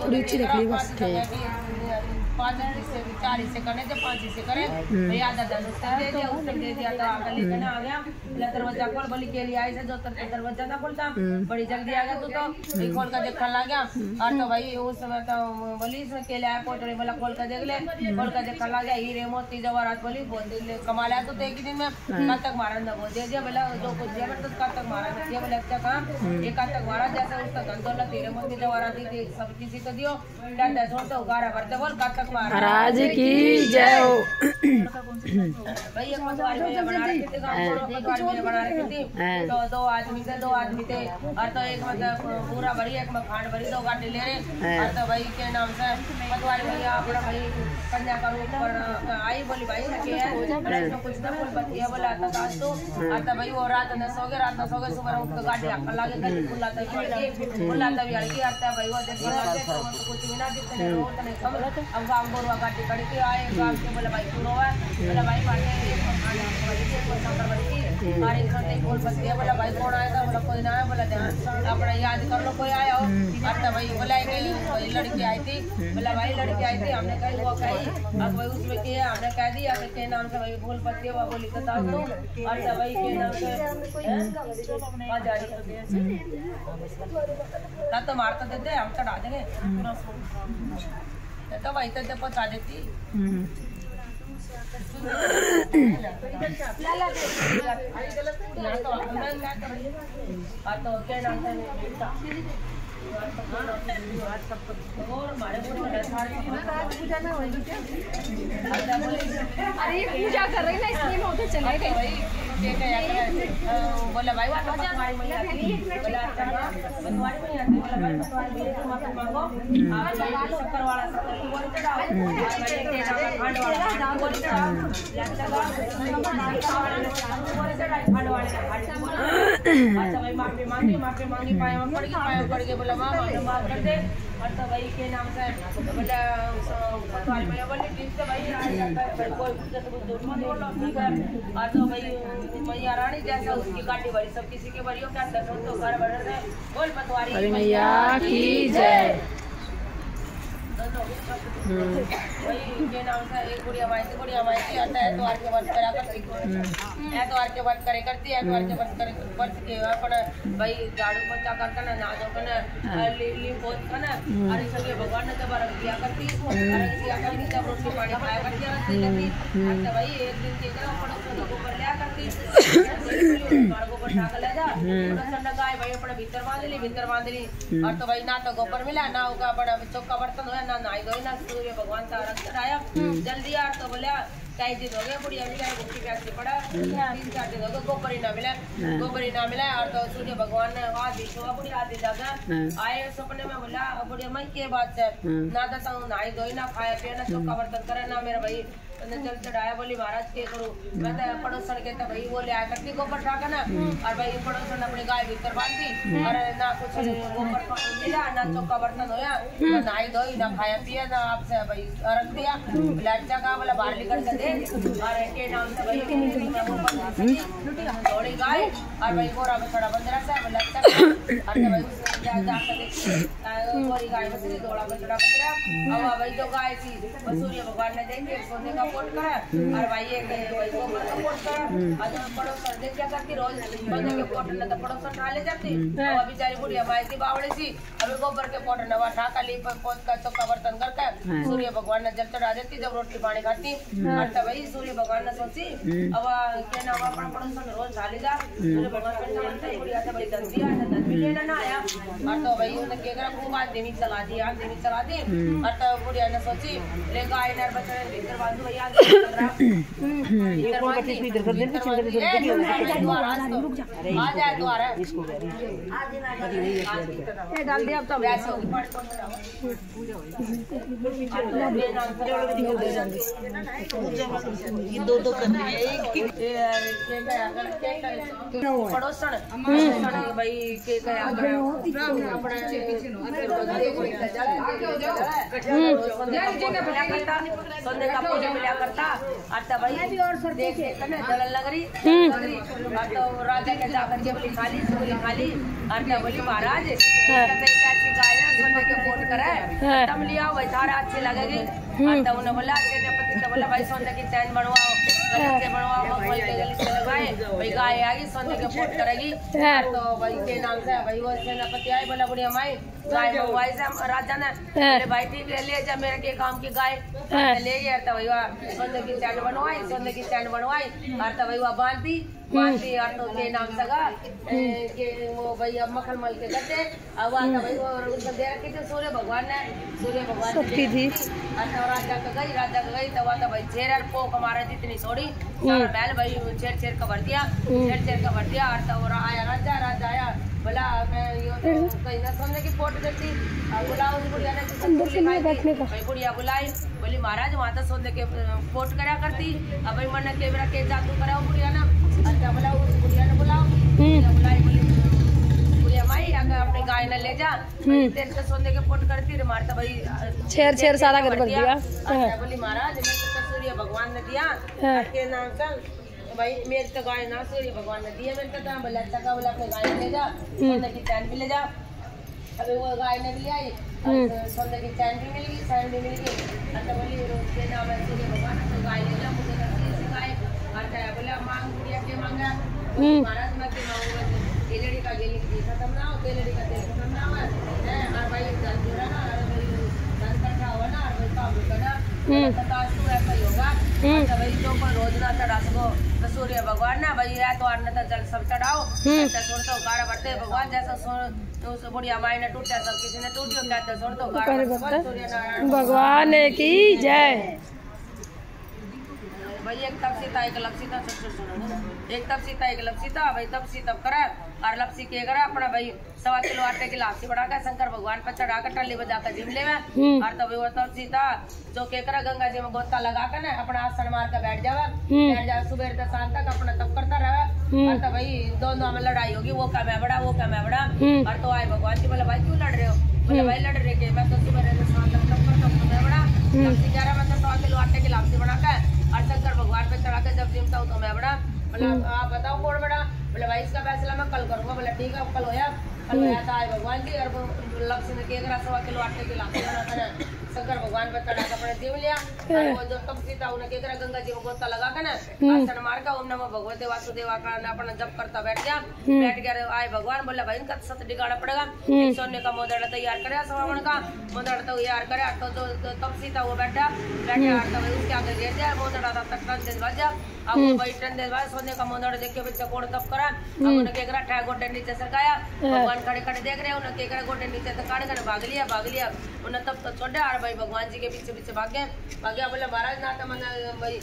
थोड़ी अच्छी रख ली बस। 5 हिस्से 4 हिस्से करने थे, 5 हिस्से करे भैया आधा नुकसान दे दिया, उसने दे दिया तो आगे लेकर आ गया। दरवाजा खोल बोली के लिए आई से जो तक दरवाजा ना खोलता बड़ी जल्दी आ गया तू तो खोल कर देखने लग गया। और तो भाई उस समय तो बोली इसमें के लिए आया पोटड़ी बोला खोल कर देख ले, खोल कर देखने लग गया हीरे मोती जवाहरात बोली बहुत कमा लिया तो एक ही दिन में कल तक मारा ना बोल दे दिया बोला जो कुछ दिया तो कल तक मारा दिया बोले अच्छा कहा एक कल तक मारा जैसे उसका धन दौलत हीरे मोती जवाहरात थी सब किसी को दियो डंडा छोड़ तो गारा भरते बोल कल तक महाराज की जय हो। भाई एक पटवारी भैया बना रखी थी, पटवारी भैया बना रखी थी तो 2 आदमी थे और तो एक मतलब पूरा भरी एक में खांड भरी 2 गाड़ी ले रहे और तो भाई के नाम से पटवारी भैया अपना भाई कन्या का रूप पर आई बोली भाई के है कुछ ना बोल बतिया बोला था तो और तो भाई वो रात न सो गए सुबह उठ के गाड़ी आकर लागे गली बुलाता भी अड़की आता भाई वो देख कुछ भी ना दिखते नहीं खबर अब गाँव बोरवा गाड़ी खड़ी थी आए गाँव के बोले भाई क्यों रोवा बोला भाई पाटे और एक बोल बतिया बोला भाई कौन आया था बोला कोई ना आया बोला ध्यान अपना याद कर लो कोई आया हो अच्छा भाई बोला कोई लड़की आई थी बोला भाई लड़की आई थी हमने कही वो कही अब भाई उसमें किया हमने कह दिया के नाम से भाई बोल बतिया वो बोली बता दो अच्छा भाई के नाम से तो मारता देते हम चढ़ा देंगे तो भाई तो पहुंचा देती तो क्या नाम था और हमारे अरे पूजा कर रही ना इसलिए मैं उधर चले गए बोला भाई पटवारी में आती बोला पटवारी में आती बोला भाई पटवारी मेरे को मत मांगो आप शक्कर वाला शक्कर बोल चढ़ाओ खंड वाला बोल चढ़ाओ खंड वाले अच्छा भाई माफी मांगी पाए पड़ गए बोला माँ माफ कर दे और तो भाई के नाम से बोला पटवारी में बोली ठीक है भाई कोई कुछ और तो भाई मैया रानी जैसा उसकी गाड़ी भरी सब किसी के भरी हो क्या तो घर भर रहे बोल पटवारी मैया की जय। वही के नाम से एक गुड़िया माई थी आता है तो के वर्ष करा करती एतवार के वर्ष करे करती एतवार के वर्ष करे वर्ष के अपन भाई झाड़ू पोछा करता ना धो करना ली पोछ करना अरे सभी भगवान ने जब रख दिया करती अरे दिया करती जब रोटी पानी खाया करती रहती अच्छा भाई एक दिन के करो पड़ोस को ऊपर लिया करती मार को ऊपर ढाक ले जा पड़ोस ने गाय भाई अपने भीतर बांध ली और तो भाई ना तो गोबर मिला ना होगा बड़ा चौका बर्तन होया ना नाई धोई ना सूर्य भगवान का रंग चढ़ाया जल्दी यार तो बोला कई दिन हो गए बुढ़िया भी जाए भूखी प्यासी पड़ा 3-4 दिन हो गए गोबर ही ना मिला और तो सूर्य भगवान ने आधी सोआ बुढ़िया आधी जगह आए सपने में बोला बुढ़िया मैं के बात है ना तो नाई धोई ना खाया पिया ना चौका बर्तन करे ना मेरा भाई जल चढ़ाया बोली महाराज के करूँ मैं तो पड़ोसन के तो भाई वो ले आया करती गोबर ठाका ना और भाई पड़ोसन अपनी गाय भीतर बांधी और ना कुछ गोबर मिला ना चौका बर्तन होया ना नाई धोई ना खाया पिया ना आपसे भाई रख दिया बोला अच्छा कहा बोला बाहर निकल कर दे और के नाम से भाई थोड़ी गाय और भाई गोरा बछड़ा बंद रहा बोला अच्छा और भाई जाकर देखिए गाय बछड़ी थोड़ा बछड़ा बंद रहा अब भाई जो गाय थी सूर्य भगवान ने देखे सोने का पोट करा और भाई एक भाई गोबर का पोट करा आज पड़ोसन देख क्या करती रोज बंदे के पोट न तो पड़ोसन उठा ले जाती और बेचारी बुढ़िया माई थी बावड़ी सी अभी गोबर के पोट नवा ढाका ली पोत का चौका बर्तन करके सूर्य भगवान ने जल चढ़ा देती जब रोटी पानी खाती और तब भाई सूर्य भगवान ने सोची अब क्या नाम अपना पड़ोसन रोज ढाली जा सूर्य भगवान ने बुढ़िया से भाई धन दिया धन भी लेना ना आया और तो भाई उन्हें क्या करा खूब आज देवी चला दी और तो बुढ़िया ने सोची ले गाय नर बछड़े भीतर बांधू भैया डाल दिया अब तो वैसे ये दो कर रही है पड़ोसन भाई के सोने का पूजा मिला करता आता भाई देखे जलन लग रही तो राजा के जाकर के बोली खाली और बोली महाराज कैसी गाय के फोन करे तब लिया भाई तारा अच्छी लगेगी। तो उन्होंने बोला पति तो बोला भाई सोने की चैन बनवाओ, गले से बनवाओ, मखमल के गले से लगवाए भाई गाय आएगी सोने के फोन करेगी। तो भाई के नाम से भाई वो सेनापति आई बोला बुढ़िया माई गाय मंगवाई से राजा ने बोले भाई ठीक है ले जा मेरे के काम की गाय ले गया। तो भाई वह सोने की चैन बनवाई, सोने की चैन बनवाई और तो भाई वह बांधती और तो के नाम सगा के वो भाई अब मखमल के गद्दे अब वहाँ भाई वो उनको दे रखी थी सूर्य भगवान ने, सूर्य भगवान सबकी थी राजा का गई तो वह तो भाई छेर पोक हमारा जितनी थोड़ी सारा बैल भाई छेर का भर दिया, छेर का भर दिया। और तो आया राजा आया बोला मैं कहीं ना सोने की फोट देती बुला उस बुढ़िया ने भाई बुढ़िया बुलाई बोली महाराज वहाँ तो सोने के फोट करा करती अब भाई मन केवरा के जादू कराओ बुढ़िया ना। अच्छा बोला उस बुढ़िया ने बुलाओ, बुलाई बोली बुढ़िया माई अगर अपनी गाय न ले जा तेरे से सोने के फोट करती रे मारता भाई छेर सारा घर भर दिया। अच्छा बोली महाराज मैं तो सूर्य भगवान ने दिया के नाम से भाई मेरे तो गाय ना सूर्य भगवान ने दिया मेरे तो बोला अच्छा का बोला अपने गाय ले जा सोने की चैन भी ले जा। अभी वो गाय ने भी आई सोने की चैन भी मिल गई, चैन भी मिल गई। अच्छा बोली उसके नाम है सूर्य भगवान तो गाय ले जा मुझे गाय। अच्छा बोला मांग बुढ़िया के मांगा महाराज मैं के मांगूंगा तेलड़ी का गेली खत्म ना हो, तेलड़ी का तेल खत्म ना हो और भाई धन जुड़ा ना और भाई धन इकट्ठा हुआ ना और भाई काम करना तो ऐसा ही होगा। तो भाई जो कोई रोज ना चढ़ा सको तो सूर्य भगवान ना भाई है तो अन्न तो जल सब चढ़ाओ सुन तो गारा बढ़ते भगवान जैसा उस बुढ़िया माई ने टूटा सब किसी ने टूटियो कहते सुन तो गारा सूर्य नारायण भगवान की जय। भाई एक तब सीता एक लपसीता एक तब सीता एक लपसीता भाई तब सी तब करा और लपसी के करा अपना भाई 1.25 किलो आटे की लापसी बढ़ाकर शंकर भगवान पर चढ़ाकर टल्ली बजाकर जिम ले और तभी वो तब सीता जो के करा गंगा जी में गोता लगा कर ना अपना आसन मार कर बैठ जावा सुबह से शाम तक अपना तब करता रहा। और तो भाई दोनों में लड़ाई होगी वो क्या मैं बड़ा वो क्या मैं बड़ा। और तो आए भगवान जी बोले भाई क्यों लड़ रहे हो, बोले भाई लड़ रहे के मैं तो सुबह से शाम तक तब करता हूँ मैं बड़ा 11 में 1.25 किलो आटे की लापसी बनाकर और शंकर भगवान पे चढ़ा के जब जिमता हूँ तो मैं बड़ा। बोला आप बताओ कौन बड़ा, बोले भाई इसका फैसला मैं कल करूंगा। बोला ठीक है कल होया था आए भगवान जी और लक्ष्य ने 1.25 किलो आटे की लापसी बनाकर शंकर भगवान पे चढ़ा के अपने जीव लिया। वो जो तब सीता उन्हें केकरा गंगा जी में गोता लगा के ना आसन मार का ओम नमो भगवते वासुदेवा का अपना जप करता बैठ गया आए भगवान। बोला भाई इनका सत दिगाड़ा पड़ेगा सोने का मोदड़ा तैयार करे श्रावण का मोदड़ा तैयार करे। तो तब सीता वो बैठा उसके आगे गिर जाए मोदड़ा तक टन दे बाजा अब वो भाई टन दे बाजा सोने का मोदड़ा देख के बच्चा कोड़ तप करा अब उन्हें केकरा ठा गोटे नीचे सरकाया भगवान खड़े खड़े देख रहे उन्हें केकरा गोटे नीचे तो काट कर भाग लिया उन्हें तब तो छोड़ा और भाई भगवान जी के पीछे पीछे भाग गया। बोले महाराज ना तो मैंने भाई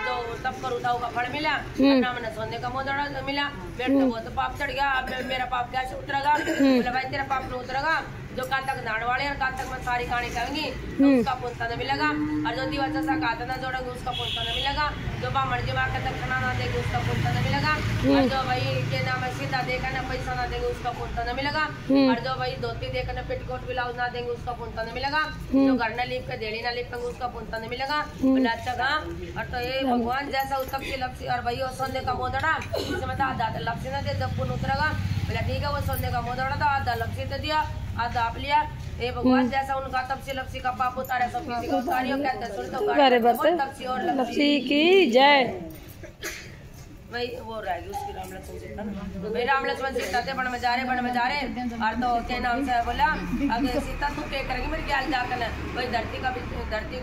जो तब करूँ था उसका फल मिला ना मैंने सोने का मोदड़ा मिला पेट में बहुत पाप चढ़ गया अब मेरा पाप कैसे उतरेगा। बोले भाई तेरा पाप नहीं उतरेगा जो कातक दाड़ वाले और कातक में सारी कहानी कहेंगी तो उसका पुण्य न मिलेगा और जो दिवस जैसा काता न जोड़ेंगे उसका पुण्य न मिलेगा। जो बामण जी मार के दक्षिणा ना देंगे उसका पुण्य न मिलेगा और जो भाई के नाम है सीधा देकर न पैसा ना देंगे उसका पुण्य न मिलेगा और जो भाई धोती देकर न पेटीकोट ब्लाउज ना देंगे उसका पुण्य न मिलेगा। जो घर न लीप के देड़ी ना लीपेंगे उसका पुण्य न मिलेगा। बोले अच्छा कहा और तो ये भगवान जैसा उत्तम की लपसी और भाई सोने का मोदड़ा जिसमें आधा लपसी न दे जब पुण्य उतरेगा। बोला ठीक है वो सोने का मोदड़ा था आधा लपसी तो दिया आधा आप लिया ये भगवान जैसा उनका तपसी लपसी का पाप उतारे सब किसी का उतारियो कहते सुन तो तपसी और लपसी की जय। वही वो रहेगी उसकी राम लक्ष्मण सीता तो भाई राम लक्ष्मण सीता थे बन में जा रहे और तो के नाम से बोला अगर सीता तू क्या करेगी मेरी क्या जाकर भाई धरती का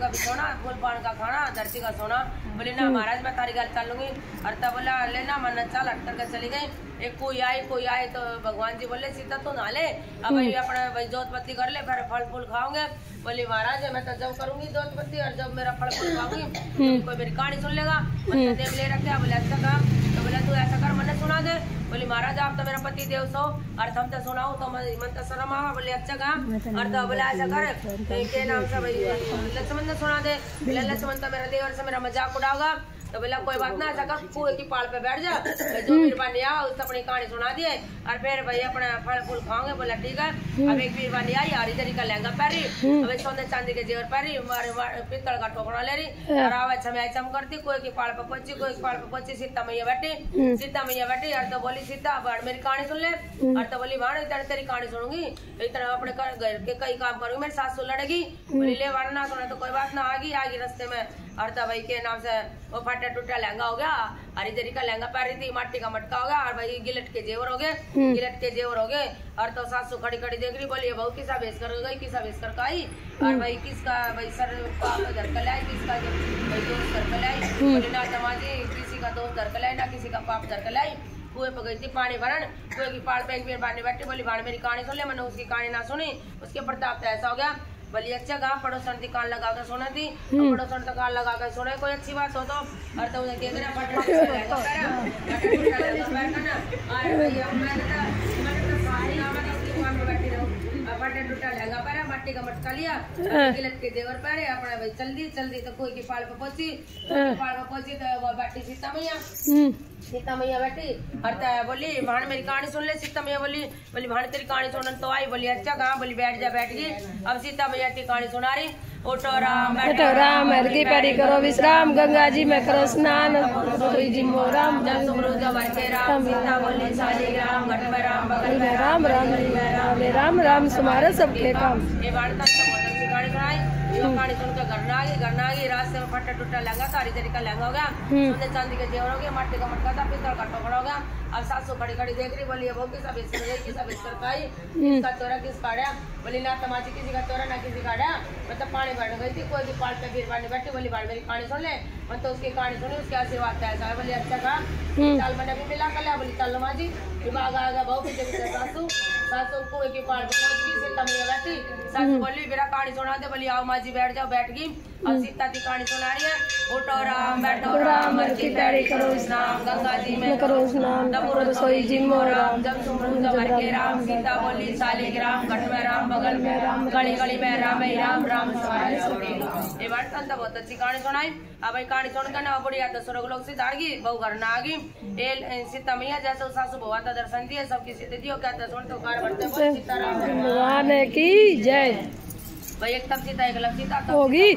भी सोना फूल पान का खाना धरती का सोना। बोले ना महाराज मैं तारी गाल चल लूंगी और तब बोला लेना मन चल हट करके चली गई। एक कोई आए तो भगवान जी बोले सीता तू नहा ले अब भाई अपना भाई जोतपत्ती कर ले फिर फल फूल खाओगे। बोली महाराज मैं तो जब करूंगी जोतपत्ती और जब मेरा फल फूल खाऊंगी कोई मेरी कहानी सुन लेगा मैं देव ले रखे। बोले अच्छा कहा तो बोला तू ऐसा कर मैंने सुना दे। बोली महाराज आप तो मेरा पति देव सो और हम तो सुनाओ तो मन तो शर्म आवा। बोले अच्छा कहा और तो बोला ऐसा कर के नाम से भाई लक्ष्मण ने सुना दे। बोले लक्ष्मण तो मेरा देवर से मेरा मजाक उड़ाओगा तो बोला कोई बात ना ऐसा कर कुएं की पाल पे बैठ जा जो मेरे पास नहीं आवा उससे अपनी कहानी सुना दिए और फिर भाई अपना फल फूल खाओगे। बोला ठीक है अब एक बीरवानी आई हरी तरी का लहंगा पहरी, अब सोने चांदी के जेवर पहरी, पित्तल का टोकरा ले रही और आवाज छमाई चम करती, कोई की पाड़ पर पहुंची, कोई की पाड़ पर पहुंची। सीता मैया बैठी और तो बोली सीता बाढ़ मेरी कहानी सुन ले, और तो बोली भाड़ इतना तेरी कहानी सुनूंगी, इतना अपने घर के कई काम करूंगी, मेरी सासू लड़ेगी। बोली ले वार ना सुना तो कोई बात ना, आगी रास्ते में। और तो भाई के नाम से वो फाटा टूटा लहंगा हो गया, हरी तरी का लहंगा पहन रही थी, माटी का मटका हो गया, और भाई गिलट के जेवर हो गए। और तो सासू खड़ी खड़ी देख रही, बोली बहू किसा बेच कर गई, किसा बेच कर आई, और भाई किसका भाई सर घर कर लाई, किसका भाई दोस्त घर कर लाई। बोली ना तमाजी किसी का दोस्त घर कर लाई, ना किसी का पाप घर कर लाई। कुएं पर गई थी पानी भरन, कुएं की पाड़ पे एक बार बांधने बैठी, बोली भाड़ मेरी कहानी सुन ले। मैंने उसकी कहानी ना सुनी, उसके प्रताप तो ऐसा हो गया। बोली अच्छा कहा पड़ोसन थी कान लगा कर सोना थी, पड़ोसन तो कान लगा कर सोना कोई अच्छी बात हो तो। और तो उन्हें देख टूटा लहंगा पहरा, मट्टी का मटका लिया, गिलट के जेवर पहरे, अपना भाई चल दी तो कोई की पाड़ पर पहुंची, तो वो बैठी सीता मैया बैठी। और बोली भाण मेरी कहानी सुन ले। सीता मैया बोली भाण तेरी कहानी सुनन तो आई। बोली अच्छा कहा, बोली बैठ गई। अब सीता मैया की कहानी सुना रही। उठो राम हर की पैड़ी करो विश्राम, गंगा जी में करो स्नान, जी मो राम जब सुमरो जब के राम, सीता बोली साली राम, घट में राम, बगल में राम राम राम सुमारे सबके काम। ये कहानी सुनाई, कहानी सुनकर घर आ गई। रास्ते में फटा टूटा लहंगा था, हरी तरी का लहंगा हो गया, सोने चांदी के जेवर हो गया, माटी का मटका था, पित्तल का टोकरा हो गया। अब सासू खड़ी देख रही, बोली वो किसा बेच कर गई, किसा बेच कर खाई, किसका चोरा किस काढ़ा। बोली ना तमाची किसी का चोरा ना किसी काढ़ा, मतलब पानी भरने गई थी, कोई भी पाल पे फिर पानी बैठी। बोली भाड़ मेरी कहानी सुन ले। मैं तो उसकी कहानी सुनी, उसके आशीर्वाद ऐसा है। बोली अच्छा कहा, चल मैंने भी मिला कर लिया। बोली चल माजी दिमाग आ गया बहु पीछे सासू कुएं की पाड़ पे पहुंच गई। सीता मैया बैठी, सासू बोली मेरा कहानी सुना दे। बोली आओ माजी बैठ जाओ, बैठ गई। अब सीता की कहानी सुना रही है। उठो राम बैठो राम, हर की पैड़ी करो स्नान, गंगा जी में करो स्नान, रसोई जी मो राम। जब सुमरू जब के राम, सीता बोली साली राम, घट में राम, बगल में राम, गली गली में राम राम सवारे सोने। ये बात तो बहुत अच्छी कहानी सुनाई। अब भाई कहानी सुनकर ना बुढ़िया तो स्वर्ग लोग से धारगी, बहु घर ना आ गई। सीता मैया जैसे सासू भगवान का दर्शन दिए, सबकी स्थिति दियो क्या सुन तो कार बढ़ते सीताराम भगवान की जय। भाई एक तब सीता एक लग सीता होगी।